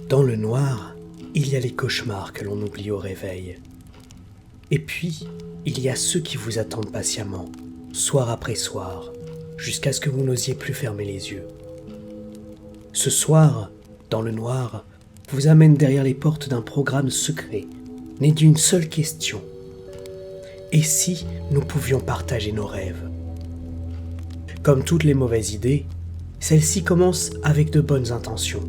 Dans le noir, il y a les cauchemars que l'on oublie au réveil. Et puis, il y a ceux qui vous attendent patiemment, soir après soir, jusqu'à ce que vous n'osiez plus fermer les yeux. Ce soir, dans le noir, vous amène derrière les portes d'un programme secret, né d'une seule question. Et si nous pouvions partager nos rêves ? Comme toutes les mauvaises idées, celle-ci commence avec de bonnes intentions.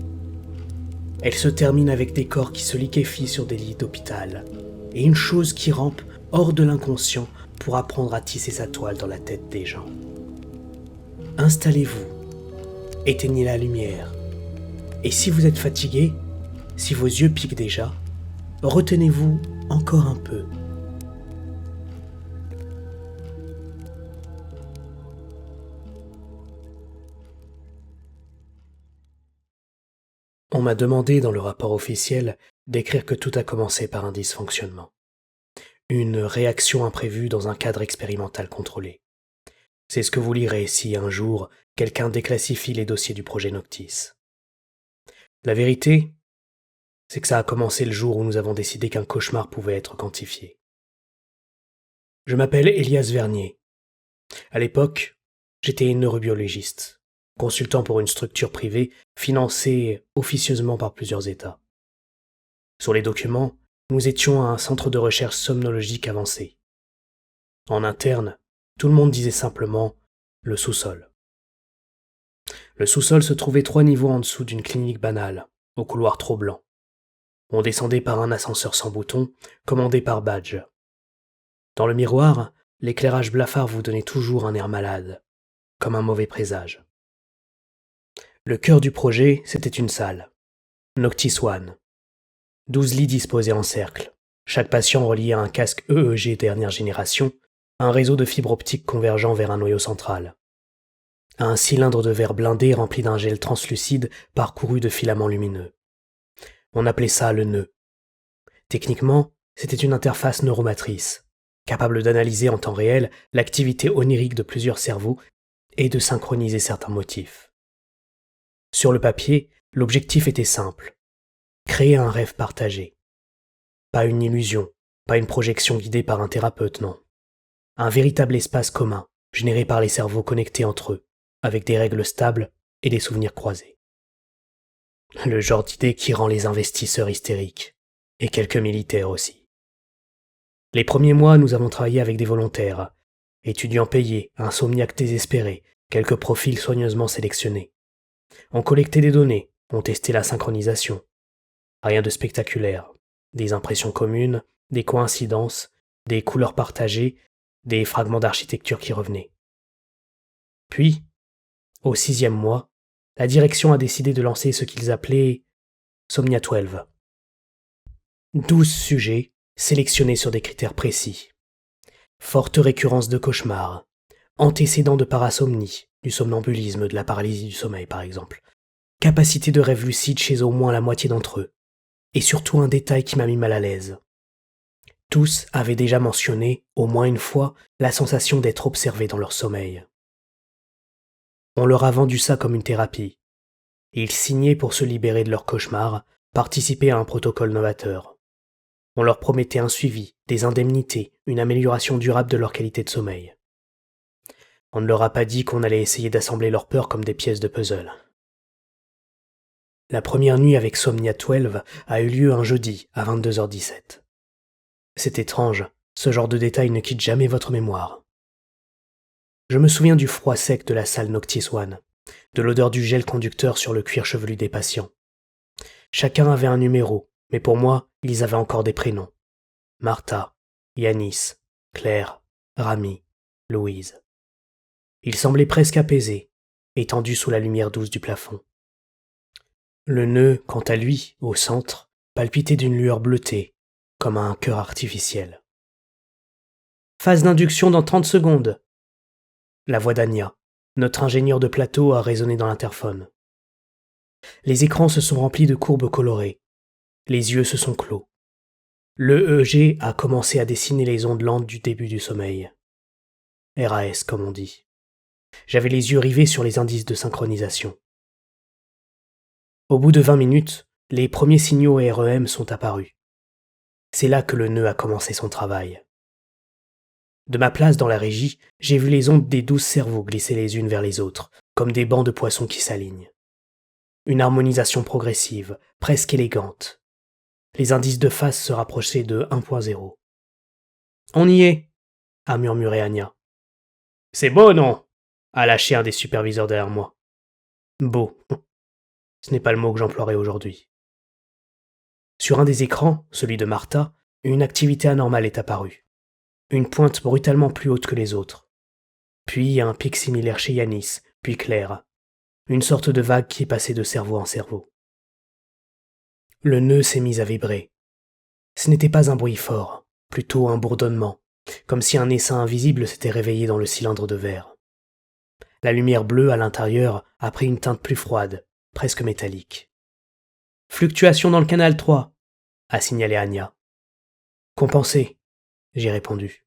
Elle se termine avec des corps qui se liquéfient sur des lits d'hôpital, et une chose qui rampe hors de l'inconscient pour apprendre à tisser sa toile dans la tête des gens. Installez-vous, éteignez la lumière, et si vous êtes fatigué, si vos yeux piquent déjà, retenez-vous encore un peu. On m'a demandé dans le rapport officiel d'écrire que tout a commencé par un dysfonctionnement. Une réaction imprévue dans un cadre expérimental contrôlé. C'est ce que vous lirez si un jour quelqu'un déclassifie les dossiers du projet Noctis. La vérité, c'est que ça a commencé le jour où nous avons décidé qu'un cauchemar pouvait être quantifié. Je m'appelle Elias Vernier. À l'époque, j'étais neurobiologiste, consultant pour une structure privée financée officieusement par plusieurs États. Sur les documents, nous étions à un centre de recherche somnologique avancé. En interne, tout le monde disait simplement « le sous-sol ». Le sous-sol se trouvait 3 niveaux en dessous d'une clinique banale, au couloir trop blanc. On descendait par un ascenseur sans bouton, commandé par badge. Dans le miroir, l'éclairage blafard vous donnait toujours un air malade, comme un mauvais présage. Le cœur du projet, c'était une salle. Noctis One. 12 lits disposés en cercle, chaque patient relié à un casque EEG dernière génération, à un réseau de fibres optiques convergeant vers un noyau central, à un cylindre de verre blindé rempli d'un gel translucide parcouru de filaments lumineux. On appelait ça le nœud. Techniquement, c'était une interface neuromatrice, capable d'analyser en temps réel l'activité onirique de plusieurs cerveaux et de synchroniser certains motifs. Sur le papier, l'objectif était simple. Créer un rêve partagé. Pas une illusion, pas une projection guidée par un thérapeute, non. Un véritable espace commun, généré par les cerveaux connectés entre eux, avec des règles stables et des souvenirs croisés. Le genre d'idée qui rend les investisseurs hystériques, et quelques militaires aussi. Les premiers mois, nous avons travaillé avec des volontaires, étudiants payés, insomniaques désespérés, quelques profils soigneusement sélectionnés. On collectait des données, on testait la synchronisation. Rien de spectaculaire. Des impressions communes, des coïncidences, des couleurs partagées, des fragments d'architecture qui revenaient. Puis, au 6e mois, la direction a décidé de lancer ce qu'ils appelaient Somnia 12. 12 sujets sélectionnés sur des critères précis. Forte récurrence de cauchemars, antécédents de parasomnie, du somnambulisme, de la paralysie du sommeil par exemple, capacité de rêve lucide chez au moins la moitié d'entre eux, et surtout un détail qui m'a mis mal à l'aise. Tous avaient déjà mentionné, au moins une fois, la sensation d'être observés dans leur sommeil. On leur a vendu ça comme une thérapie. Ils signaient pour se libérer de leurs cauchemars, participer à un protocole novateur. On leur promettait un suivi, des indemnités, une amélioration durable de leur qualité de sommeil. On ne leur a pas dit qu'on allait essayer d'assembler leurs peurs comme des pièces de puzzle. La première nuit avec Somnia 12 a eu lieu un jeudi à 22h17. C'est étrange, ce genre de détail ne quitte jamais votre mémoire. Je me souviens du froid sec de la salle Noctis One, de l'odeur du gel conducteur sur le cuir chevelu des patients. Chacun avait un numéro, mais pour moi, ils avaient encore des prénoms. Martha, Yanis, Claire, Rami, Louise. Ils semblaient presque apaisés, étendus sous la lumière douce du plafond. Le nœud, quant à lui, au centre, palpitait d'une lueur bleutée, comme un cœur artificiel. Phase d'induction dans 30 secondes. La voix d'Ania, notre ingénieur de plateau, a résonné dans l'interphone. Les écrans se sont remplis de courbes colorées. Les yeux se sont clos. L'EEG a commencé à dessiner les ondes lentes du début du sommeil. RAS, comme on dit. J'avais les yeux rivés sur les indices de synchronisation. Au bout de 20 minutes, les premiers signaux REM sont apparus. C'est là que le nœud a commencé son travail. De ma place dans la régie, j'ai vu les ondes des 12 cerveaux glisser les unes vers les autres, comme des bancs de poissons qui s'alignent. Une harmonisation progressive, presque élégante. Les indices de phase se rapprochaient de 1.0. « On y est !» a murmuré Anya. « C'est beau, non ?» a lâché un des superviseurs derrière moi. « Beau. Ce n'est pas le mot que j'emploierai aujourd'hui. » Sur un des écrans, celui de Martha, une activité anormale est apparue. Une pointe brutalement plus haute que les autres. Puis un pic similaire chez Yanis, puis Claire. Une sorte de vague qui est passée de cerveau en cerveau. Le nœud s'est mis à vibrer. Ce n'était pas un bruit fort, plutôt un bourdonnement, comme si un essaim invisible s'était réveillé dans le cylindre de verre. La lumière bleue à l'intérieur a pris une teinte plus froide, presque métallique. « Fluctuation dans le canal 3 », a signalé Anya. « Compensé », j'ai répondu.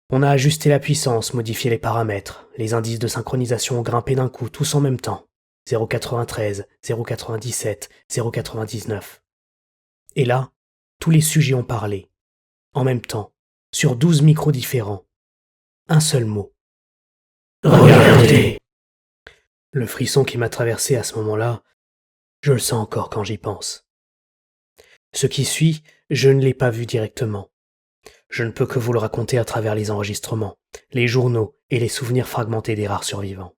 On a ajusté la puissance, modifié les paramètres, les indices de synchronisation ont grimpé d'un coup, tous en même temps. 0,93, 0,97, 0,99. Et là, tous les sujets ont parlé, en même temps, sur 12 micros différents. Un seul mot. Regardez. Le frisson qui m'a traversé à ce moment-là, je le sens encore quand j'y pense. Ce qui suit, je ne l'ai pas vu directement. Je ne peux que vous le raconter à travers les enregistrements, les journaux et les souvenirs fragmentés des rares survivants.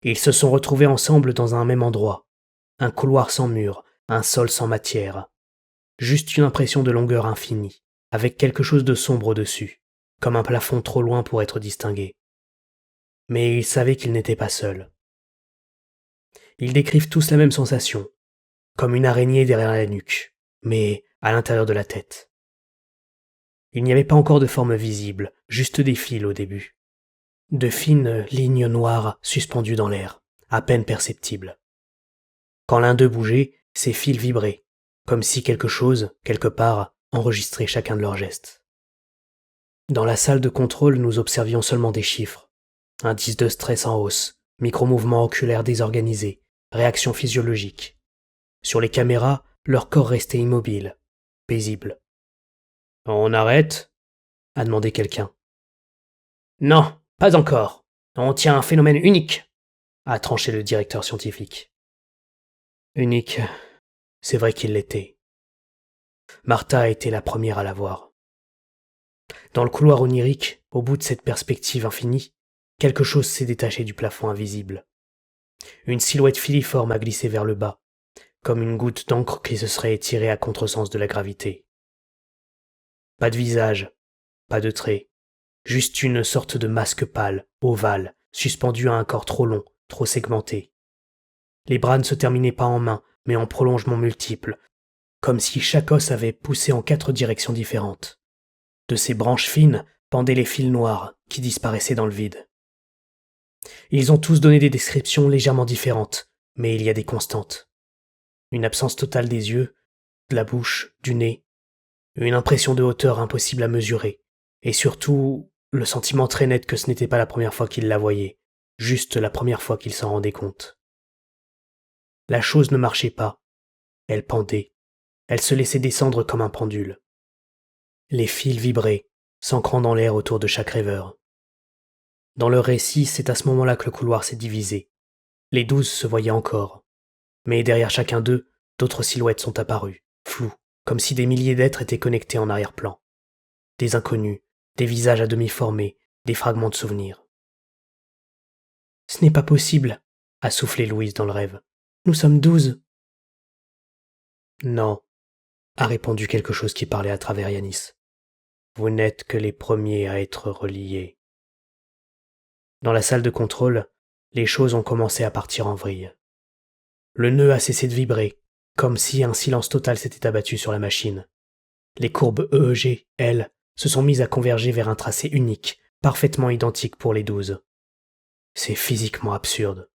Ils se sont retrouvés ensemble dans un même endroit, un couloir sans mur, un sol sans matière, juste une impression de longueur infinie, avec quelque chose de sombre au-dessus, comme un plafond trop loin pour être distingué. Mais ils savaient qu'ils n'étaient pas seuls. Ils décrivent tous la même sensation, comme une araignée derrière la nuque, mais à l'intérieur de la tête. Il n'y avait pas encore de forme visible, juste des fils au début. De fines lignes noires suspendues dans l'air, à peine perceptibles. Quand l'un d'eux bougeait, ces fils vibraient, comme si quelque chose, quelque part, enregistrait chacun de leurs gestes. Dans la salle de contrôle, nous observions seulement des chiffres. Indice de stress en hausse, micro-mouvements oculaires désorganisés, réactions physiologiques. Sur les caméras, leur corps restait immobile, paisible. « On arrête ?» a demandé quelqu'un. « Non, pas encore. On tient un phénomène unique », a tranché le directeur scientifique. Unique, c'est vrai qu'il l'était. Martha a été la première à la voir. Dans le couloir onirique, au bout de cette perspective infinie, quelque chose s'est détaché du plafond invisible. Une silhouette filiforme a glissé vers le bas, comme une goutte d'encre qui se serait étirée à contresens de la gravité. Pas de visage, pas de traits, juste une sorte de masque pâle, ovale, suspendu à un corps trop long, trop segmenté. Les bras ne se terminaient pas en mains, mais en prolongements multiples, comme si chaque os avait poussé en 4 directions différentes. De ces branches fines pendaient les fils noirs qui disparaissaient dans le vide. Ils ont tous donné des descriptions légèrement différentes, mais il y a des constantes. Une absence totale des yeux, de la bouche, du nez, une impression de hauteur impossible à mesurer, et surtout le sentiment très net que ce n'était pas la première fois qu'il la voyait, juste la première fois qu'il s'en rendait compte. La chose ne marchait pas, elle pendait, elle se laissait descendre comme un pendule. Les fils vibraient, s'ancrant dans l'air autour de chaque rêveur. Dans leur récit, c'est à ce moment-là que le couloir s'est divisé. Les 12 se voyaient encore, mais derrière chacun d'eux, d'autres silhouettes sont apparues, floues, comme si des milliers d'êtres étaient connectés en arrière-plan. Des inconnus, des visages à demi formés, des fragments de souvenirs. « Ce n'est pas possible », a soufflé Louise dans le rêve. « Nous sommes 12. » « Non, » a répondu quelque chose qui parlait à travers Yanis. « Vous n'êtes que les premiers à être reliés. » Dans la salle de contrôle, les choses ont commencé à partir en vrille. Le nœud a cessé de vibrer, comme si un silence total s'était abattu sur la machine. Les courbes EEG, elles, se sont mises à converger vers un tracé unique, parfaitement identique pour les 12. C'est physiquement absurde.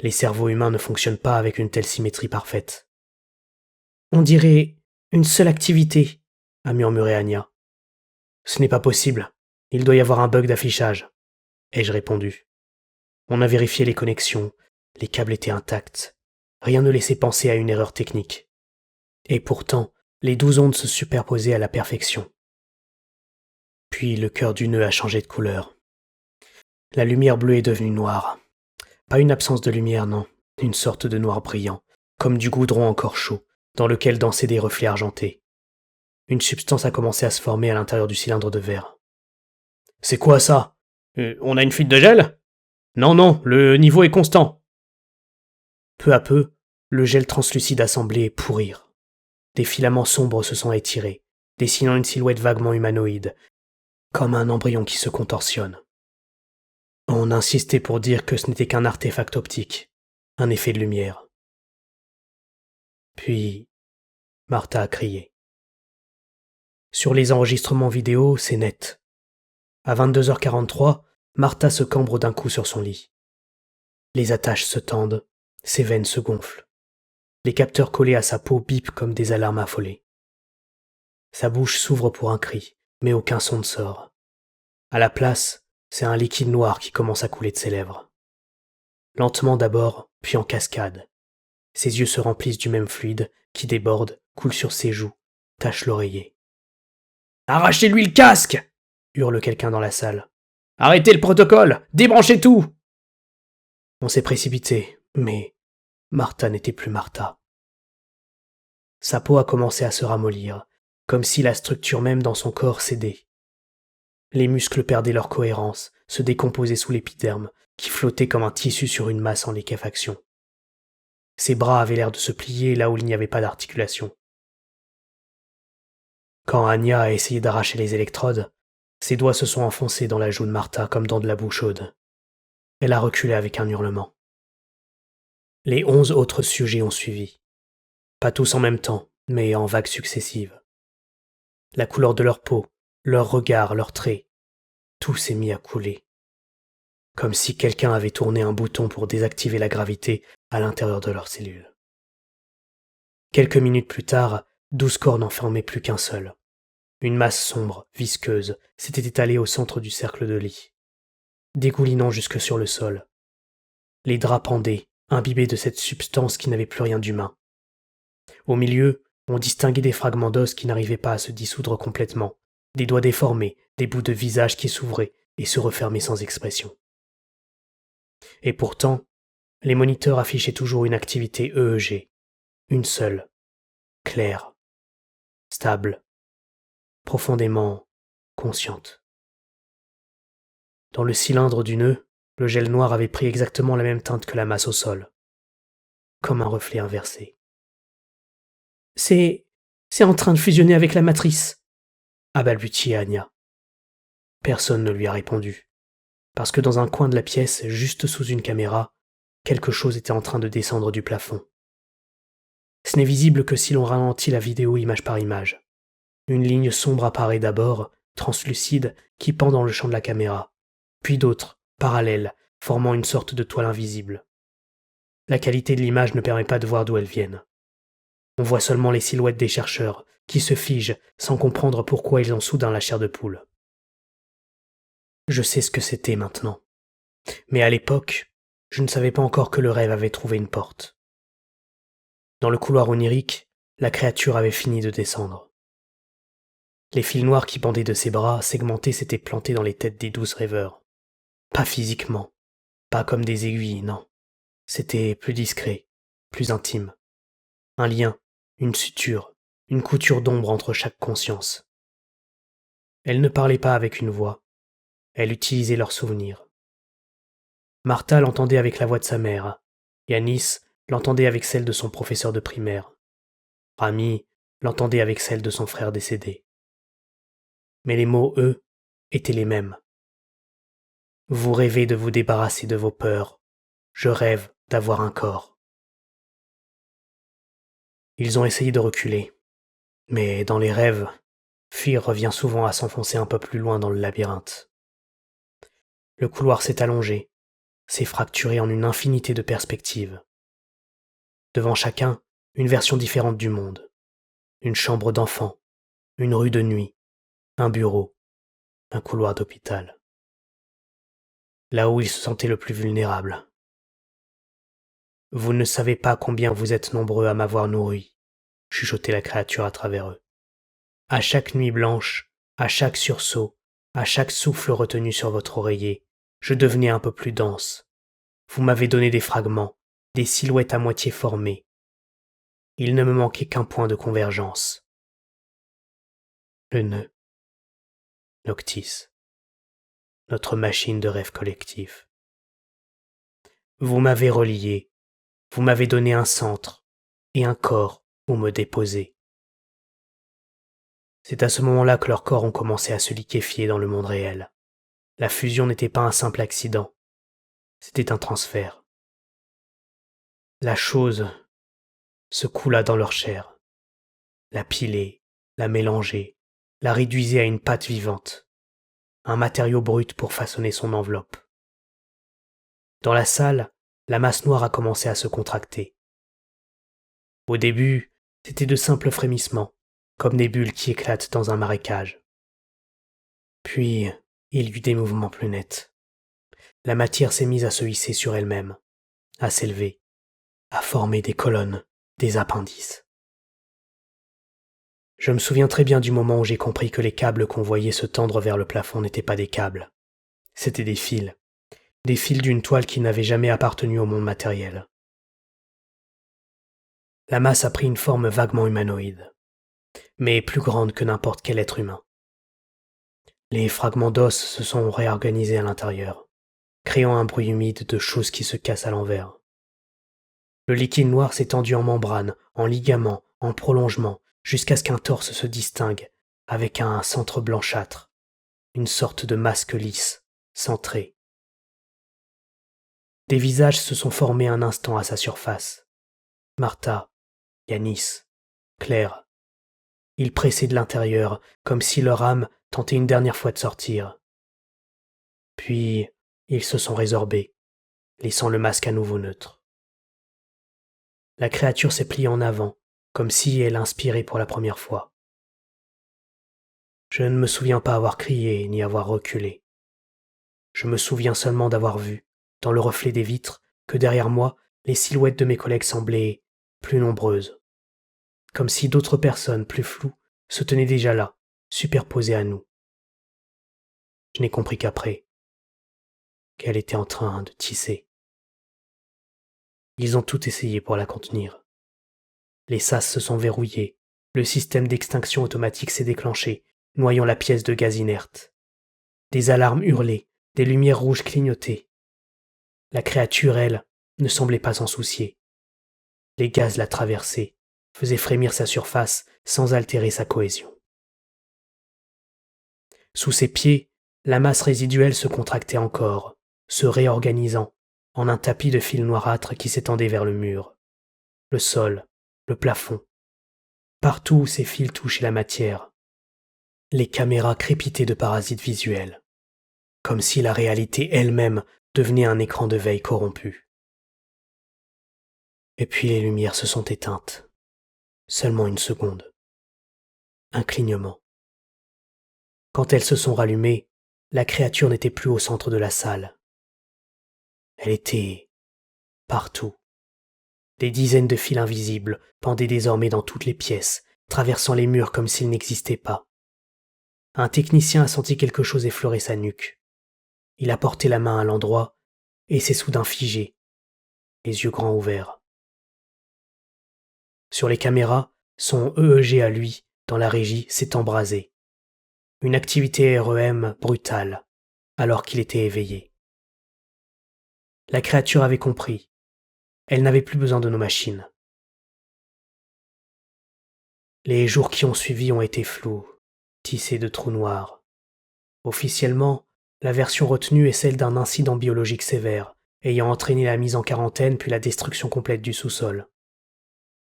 Les cerveaux humains ne fonctionnent pas avec une telle symétrie parfaite. « On dirait une seule activité », a murmuré Anya. « Ce n'est pas possible. Il doit y avoir un bug d'affichage, » ai-je répondu. On a vérifié les connexions, les câbles étaient intacts. Rien ne laissait penser à une erreur technique. Et pourtant, les 12 ondes se superposaient à la perfection. Puis le cœur du nœud a changé de couleur. La lumière bleue est devenue noire. Pas une absence de lumière, non, une sorte de noir brillant, comme du goudron encore chaud, dans lequel dansaient des reflets argentés. Une substance a commencé à se former à l'intérieur du cylindre de verre. « C'est quoi ça ? On a une fuite de gel ? » ?»« Non, non, le niveau est constant. » Peu à peu, le gel translucide a semblé pourrir. Des filaments sombres se sont étirés, dessinant une silhouette vaguement humanoïde, comme un embryon qui se contorsionne. On insistait pour dire que ce n'était qu'un artefact optique, un effet de lumière. Puis, Martha a crié. Sur les enregistrements vidéo, c'est net. À 22h43, Martha se cambre d'un coup sur son lit. Les attaches se tendent, ses veines se gonflent. Les capteurs collés à sa peau bipent comme des alarmes affolées. Sa bouche s'ouvre pour un cri, mais aucun son ne sort. À la place, c'est un liquide noir qui commence à couler de ses lèvres. Lentement d'abord, puis en cascade. Ses yeux se remplissent du même fluide, qui déborde, coule sur ses joues, tache l'oreiller. « Arrachez-lui le casque !» hurle quelqu'un dans la salle. « Arrêtez le protocole ! Débranchez tout !» On s'est précipité, mais Martha n'était plus Martha. Sa peau a commencé à se ramollir, comme si la structure même dans son corps cédait. Les muscles perdaient leur cohérence, se décomposaient sous l'épiderme, qui flottait comme un tissu sur une masse en liquéfaction. Ses bras avaient l'air de se plier là où il n'y avait pas d'articulation. Quand Anya a essayé d'arracher les électrodes, ses doigts se sont enfoncés dans la joue de Martha comme dans de la boue chaude. Elle a reculé avec un hurlement. Les 11 autres sujets ont suivi. Pas tous en même temps, mais en vagues successives. La couleur de leur peau, leur regard, leurs traits, tout s'est mis à couler. Comme si quelqu'un avait tourné un bouton pour désactiver la gravité à l'intérieur de leurs cellules. Quelques minutes plus tard, 12 corps n'en formaient plus qu'un seul. Une masse sombre, visqueuse, s'était étalée au centre du cercle de lit, dégoulinant jusque sur le sol. Les draps pendaient, imbibés de cette substance qui n'avait plus rien d'humain. Au milieu, on distinguait des fragments d'os qui n'arrivaient pas à se dissoudre complètement, des doigts déformés, des bouts de visage qui s'ouvraient et se refermaient sans expression. Et pourtant, les moniteurs affichaient toujours une activité EEG, une seule, claire, stable, profondément consciente. Dans le cylindre du nœud, le gel noir avait pris exactement la même teinte que la masse au sol, comme un reflet inversé. « C'est en train de fusionner avec la matrice !» a balbutié Anya. Personne ne lui a répondu, parce que dans un coin de la pièce, juste sous une caméra, quelque chose était en train de descendre du plafond. Ce n'est visible que si l'on ralentit la vidéo image par image. Une ligne sombre apparaît d'abord, translucide, qui pend dans le champ de la caméra, puis d'autres, parallèles, formant une sorte de toile invisible. La qualité de l'image ne permet pas de voir d'où elles viennent. On voit seulement les silhouettes des chercheurs, qui se figent sans comprendre pourquoi ils ont soudain la chair de poule. Je sais ce que c'était maintenant. Mais à l'époque, je ne savais pas encore que le rêve avait trouvé une porte. Dans le couloir onirique, la créature avait fini de descendre. Les fils noirs qui pendaient de ses bras segmentés s'étaient plantés dans les têtes des 12 rêveurs. Pas physiquement, pas comme des aiguilles, non. C'était plus discret, plus intime. Un lien, une suture, une couture d'ombre entre chaque conscience. Elle ne parlait pas avec une voix, elle utilisait leurs souvenirs. Martha l'entendait avec la voix de sa mère, Yanis l'entendait avec celle de son professeur de primaire, Rami l'entendait avec celle de son frère décédé. Mais les mots, eux, étaient les mêmes. Vous rêvez de vous débarrasser de vos peurs, je rêve d'avoir un corps. Ils ont essayé de reculer, mais dans les rêves, fuir revient souvent à s'enfoncer un peu plus loin dans le labyrinthe. Le couloir s'est allongé, s'est fracturé en une infinité de perspectives. Devant chacun, une version différente du monde. Une chambre d'enfant, une rue de nuit, un bureau, un couloir d'hôpital. Là où ils se sentaient le plus vulnérables. Vous ne savez pas combien vous êtes nombreux à m'avoir nourri, chuchotait la créature à travers eux. À chaque nuit blanche, à chaque sursaut, à chaque souffle retenu sur votre oreiller, je devenais un peu plus dense. Vous m'avez donné des fragments, des silhouettes à moitié formées. Il ne me manquait qu'un point de convergence. Le nœud. Noctis. Notre machine de rêve collectif. Vous m'avez relié, vous m'avez donné un centre et un corps où me déposer. C'est à ce moment-là que leurs corps ont commencé à se liquéfier dans le monde réel. La fusion n'était pas un simple accident, c'était un transfert. La chose se coula dans leur chair, la pilait, la mélangeait, la réduisait à une pâte vivante, un matériau brut pour façonner son enveloppe. Dans la salle, la masse noire a commencé à se contracter. Au début, c'était de simples frémissements, comme des bulles qui éclatent dans un marécage. Puis, il y eut des mouvements plus nets. La matière s'est mise à se hisser sur elle-même, à s'élever, à former des colonnes, des appendices. Je me souviens très bien du moment où j'ai compris que les câbles qu'on voyait se tendre vers le plafond n'étaient pas des câbles. C'étaient des fils d'une toile qui n'avait jamais appartenu au monde matériel. La masse a pris une forme vaguement humanoïde, mais plus grande que n'importe quel être humain. Les fragments d'os se sont réorganisés à l'intérieur, créant un bruit humide de choses qui se cassent à l'envers. Le liquide noir s'est tendu en membrane, en ligaments, en prolongement, jusqu'à ce qu'un torse se distingue, avec un centre blanchâtre, une sorte de masque lisse, centré. Des visages se sont formés un instant à sa surface. Martha, Yanis, Claire. Ils pressaient de l'intérieur, comme si leur âme tentait une dernière fois de sortir. Puis, ils se sont résorbés, laissant le masque à nouveau neutre. La créature s'est pliée en avant, comme si elle inspirait pour la première fois. Je ne me souviens pas avoir crié ni avoir reculé. Je me souviens seulement d'avoir vu, dans le reflet des vitres, que derrière moi, les silhouettes de mes collègues semblaient plus nombreuses, comme si d'autres personnes plus floues se tenaient déjà là, superposées à nous. Je n'ai compris qu'après qu'elle était en train de tisser. Ils ont tout essayé pour la contenir. Les sas se sont verrouillés, le système d'extinction automatique s'est déclenché, noyant la pièce de gaz inerte. Des alarmes hurlaient, des lumières rouges clignotaient. La créature, elle, ne semblait pas s'en soucier. Les gaz la traversaient, faisaient frémir sa surface sans altérer sa cohésion. Sous ses pieds, la masse résiduelle se contractait encore, se réorganisant en un tapis de fils noirâtres qui s'étendait vers le mur, le sol, le plafond. Partout où ces fils touchaient la matière, les caméras crépitaient de parasites visuels, comme si la réalité elle-même devenait un écran de veille corrompu. Et puis les lumières se sont éteintes. Seulement une seconde. Un clignement. Quand elles se sont rallumées, la créature n'était plus au centre de la salle. Elle était partout. Des dizaines de fils invisibles pendaient désormais dans toutes les pièces, traversant les murs comme s'ils n'existaient pas. Un technicien a senti quelque chose effleurer sa nuque. Il a porté la main à l'endroit et s'est soudain figé, les yeux grands ouverts. Sur les caméras, son EEG à lui, dans la régie, s'est embrasé. Une activité REM brutale, alors qu'il était éveillé. La créature avait compris. Elle n'avait plus besoin de nos machines. Les jours qui ont suivi ont été flous, tissés de trous noirs. Officiellement, la version retenue est celle d'un incident biologique sévère, ayant entraîné la mise en quarantaine puis la destruction complète du sous-sol.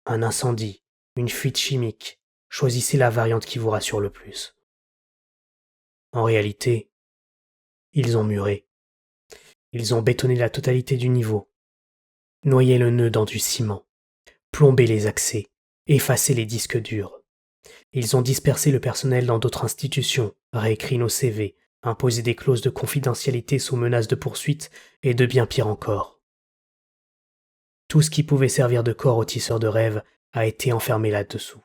Un incendie, une fuite chimique, choisissez la variante qui vous rassure le plus. En réalité, ils ont muré. Ils ont bétonné la totalité du niveau, noyé le nœud dans du ciment, plombé les accès, effacé les disques durs. Ils ont dispersé le personnel dans d'autres institutions, réécrit nos CV, imposé des clauses de confidentialité sous menace de poursuite et de bien pire encore. Tout ce qui pouvait servir de corps au tisseur de rêves a été enfermé là-dessous.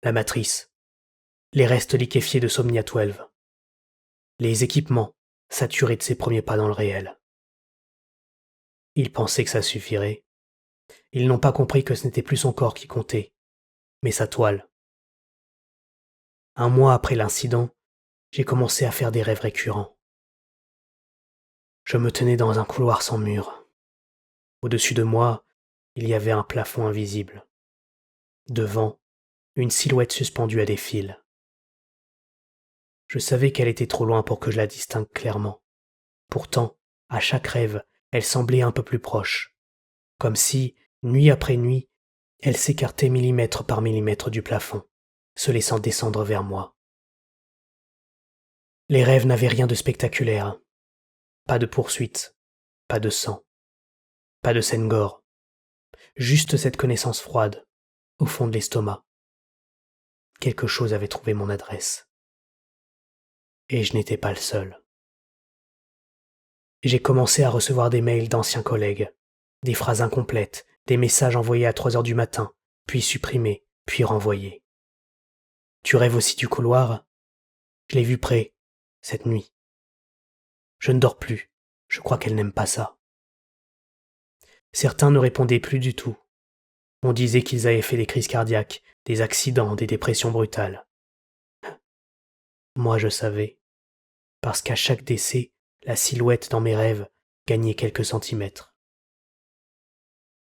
La matrice, les restes liquéfiés de Somnia 12, les équipements saturés de ses premiers pas dans le réel. Ils pensaient que ça suffirait. Ils n'ont pas compris que ce n'était plus son corps qui comptait, mais sa toile. Un mois après l'incident, j'ai commencé à faire des rêves récurrents. Je me tenais dans un couloir sans mur. Au-dessus de moi, il y avait un plafond invisible. Devant, une silhouette suspendue à des fils. Je savais qu'elle était trop loin pour que je la distingue clairement. Pourtant, à chaque rêve, elle semblait un peu plus proche, comme si, nuit après nuit, elle s'écartait millimètre par millimètre du plafond, se laissant descendre vers moi. Les rêves n'avaient rien de spectaculaire. Pas de poursuite, pas de sang, pas de scène gore. Juste cette connaissance froide, au fond de l'estomac. Quelque chose avait trouvé mon adresse. Et je n'étais pas le seul. J'ai commencé à recevoir des mails d'anciens collègues, des phrases incomplètes, des messages envoyés à 3 heures du matin, puis supprimés, puis renvoyés. Tu rêves aussi du couloir? Je l'ai vu près, cette nuit. Je ne dors plus, je crois qu'elle n'aime pas ça. Certains ne répondaient plus du tout. On disait qu'ils avaient fait des crises cardiaques, des accidents, des dépressions brutales. Moi je savais, parce qu'à chaque décès, la silhouette dans mes rêves gagnait quelques centimètres.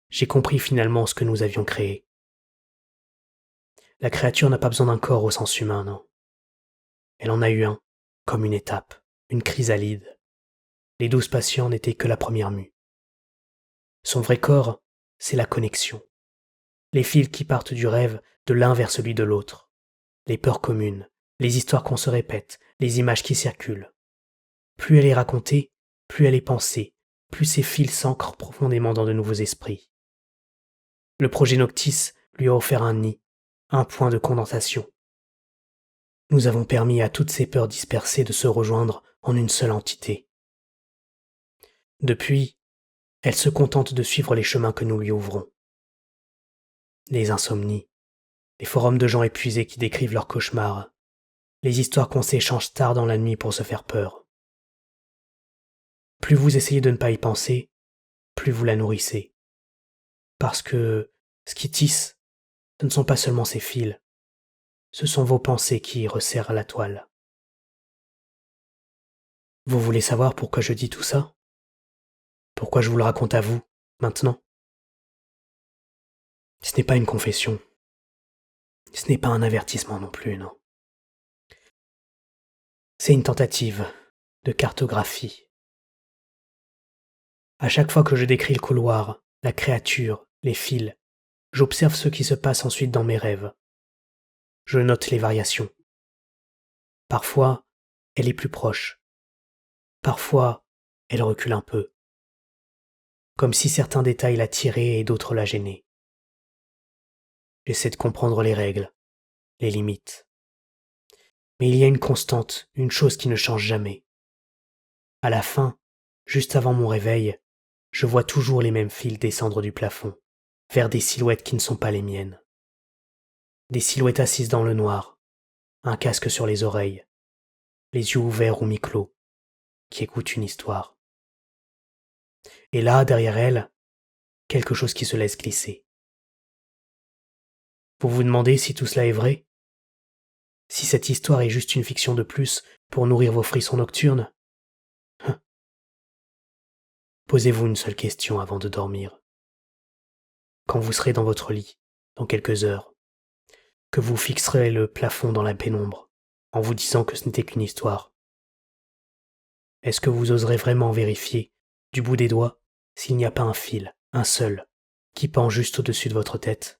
J'ai compris finalement ce que nous avions créé. La créature n'a pas besoin d'un corps au sens humain, non. Elle en a eu un, comme une étape, une chrysalide. Les 12 patients n'étaient que la première mue. Son vrai corps, c'est la connexion. Les fils qui partent du rêve de l'un vers celui de l'autre. Les peurs communes, les histoires qu'on se répète, les images qui circulent. Plus elle est racontée, plus elle est pensée, plus ces fils s'ancrent profondément dans de nouveaux esprits. Le projet Noctis lui a offert un nid, un point de condensation. Nous avons permis à toutes ces peurs dispersées de se rejoindre en une seule entité. Depuis, elle se contente de suivre les chemins que nous lui ouvrons. Les insomnies, les forums de gens épuisés qui décrivent leurs cauchemars, les histoires qu'on s'échange tard dans la nuit pour se faire peur. Plus vous essayez de ne pas y penser, plus vous la nourrissez. Parce que ce qui tisse, ce ne sont pas seulement ces fils, ce sont vos pensées qui resserrent la toile. Vous voulez savoir pourquoi je dis tout ça? Pourquoi je vous le raconte à vous, maintenant? Ce n'est pas une confession. Ce n'est pas un avertissement non plus, non. C'est une tentative de cartographie. À chaque fois que je décris le couloir, la créature, les fils, j'observe ce qui se passe ensuite dans mes rêves. Je note les variations. Parfois, elle est plus proche. Parfois, elle recule un peu. Comme si certains détails la tiraient et d'autres la gênaient. J'essaie de comprendre les règles, les limites. Mais il y a une constante, une chose qui ne change jamais. À la fin, juste avant mon réveil, je vois toujours les mêmes fils descendre du plafond, vers des silhouettes qui ne sont pas les miennes. Des silhouettes assises dans le noir, un casque sur les oreilles, les yeux ouverts ou mi-clos, qui écoutent une histoire. Et là, derrière elles, quelque chose qui se laisse glisser. Vous vous demandez si tout cela est vrai? Si cette histoire est juste une fiction de plus pour nourrir vos frissons nocturnes? Posez-vous une seule question avant de dormir. Quand vous serez dans votre lit, dans quelques heures, que vous fixerez le plafond dans la pénombre, en vous disant que ce n'était qu'une histoire, est-ce que vous oserez vraiment vérifier, du bout des doigts, s'il n'y a pas un fil, un seul, qui pend juste au-dessus de votre tête?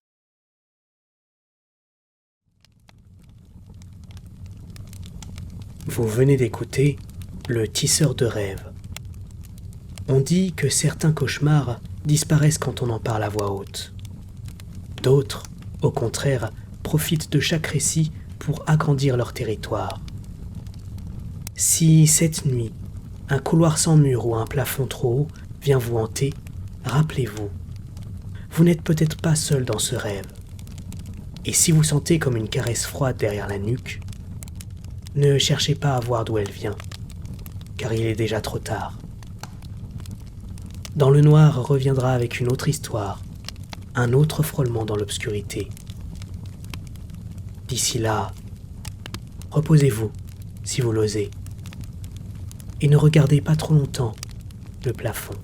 Vous venez d'écouter Le Tisseur de rêves. On dit que certains cauchemars disparaissent quand on en parle à voix haute. D'autres, au contraire, profitent de chaque récit pour agrandir leur territoire. Si cette nuit, un couloir sans mur ou un plafond trop haut vient vous hanter, Rappelez-vous, vous n'êtes peut-être pas seul dans ce rêve. Et si vous sentez comme une caresse froide derrière la nuque, ne cherchez pas à voir d'où elle vient, car il est déjà trop tard. Dans le noir reviendra avec une autre histoire, un autre frôlement dans l'obscurité. D'ici là, reposez-vous, si vous l'osez, et ne regardez pas trop longtemps le plafond.